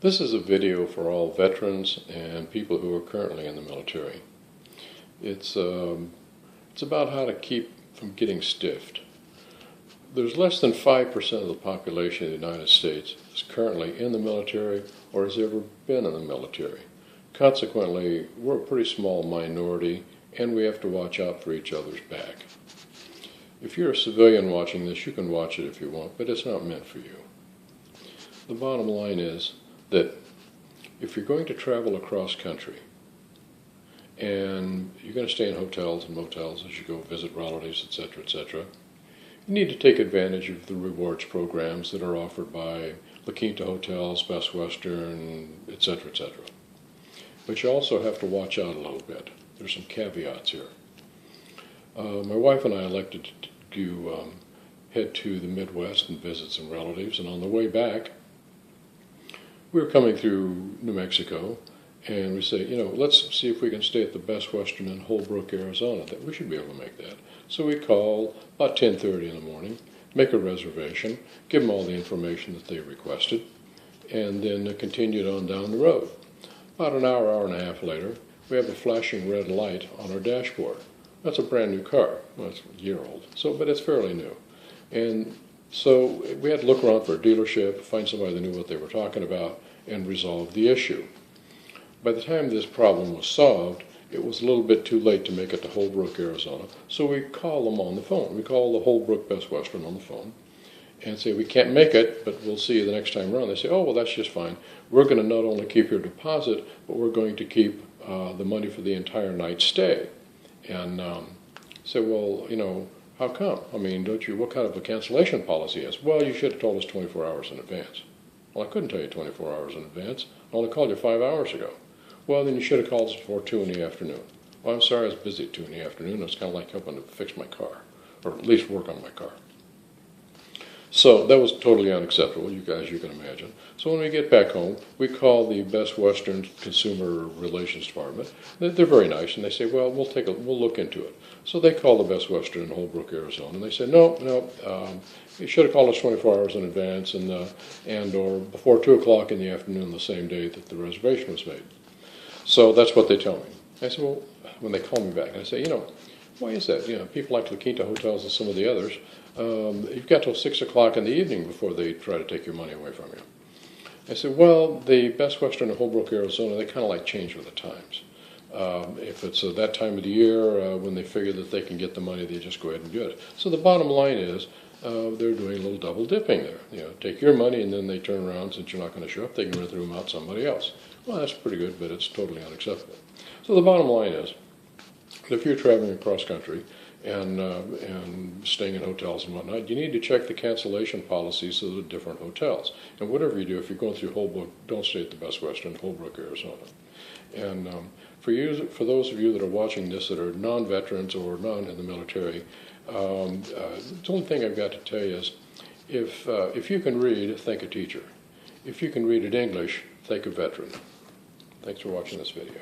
This is a video for all veterans and people who are currently in the military. It's about how to keep from getting stiffed. There's less than 5% of the population of the United States is currently in the military or has ever been in the military. Consequently, we're a pretty small minority and we have to watch out for each other's back. If you're a civilian watching this, you can watch it if you want, but it's not meant for you. The bottom line is that if you're going to travel across country and you're going to stay in hotels and motels as you go visit relatives, etc., you need to take advantage of the rewards programs that are offered by La Quinta Hotels, Best Western, etc. But you also have to watch out a little bit. There's some caveats here. My wife and I elected to head to the Midwest and visit some relatives, and on the way back, we were coming through New Mexico, and we say, let's see if we can stay at the Best Western in Holbrook, Arizona. That we should be able to make that. So we call about 10:30 in the morning, make a reservation, give them all the information that they requested, and then continued on down the road. About an hour and a half later, we have a flashing red light on our dashboard. That's a brand new car. Well, it's a year old, but it's fairly new. And so we had to look around for a dealership, find somebody that knew what they were talking about, and resolve the issue. By the time this problem was solved, it was a little bit too late to make it to Holbrook, Arizona, so we call them on the phone. We call the Holbrook Best Western on the phone and say, we can't make it, but we'll see you the next time around. They say, oh, well, that's just fine. We're going to not only keep your deposit, but we're going to keep the money for the entire night's stay. And say, well, how come? I mean, what kind of a cancellation policy is? Well, you should have told us 24 hours in advance. Well, I couldn't tell you 24 hours in advance. I only called you 5 hours ago. Well, then you should have called us before 2 in the afternoon. Well, I'm sorry, I was busy at 2 in the afternoon. It's kind of like helping to fix my car, or at least work on my car. So that was totally unacceptable, you can imagine. So when we get back home, we call the Best Western Consumer Relations Department. They're very nice, and they say, well, we'll look into it. So they call the Best Western in Holbrook, Arizona, and they say, no, you should have called us 24 hours in advance and or before 2 o'clock in the afternoon the same day that the reservation was made. So that's what they tell me. I said, well, when they call me back, I say, why is that? People like La Quinta Hotels and some of the others, you've got till 6 o'clock in the evening before they try to take your money away from you. I said, well, the Best Western in Holbrook, Arizona, they kind of like change with the times. If it's that time of the year when they figure that they can get the money, they just go ahead and do it. So the bottom line is they're doing a little double dipping there. Take your money and then they turn around, since you're not going to show up, they can rent the room out to somebody else. Well, that's pretty good, but it's totally unacceptable. So the bottom line is that if you're traveling across country and staying in hotels and whatnot, you need to check the cancellation policies of the different hotels. And whatever you do, if you're going through Holbrook, don't stay at the Best Western, Holbrook, Arizona. And for those of you that are watching this that are non-veterans or non in the military, the only thing I've got to tell you is, if you can read, thank a teacher. If you can read it English, thank a veteran. Thanks for watching this video.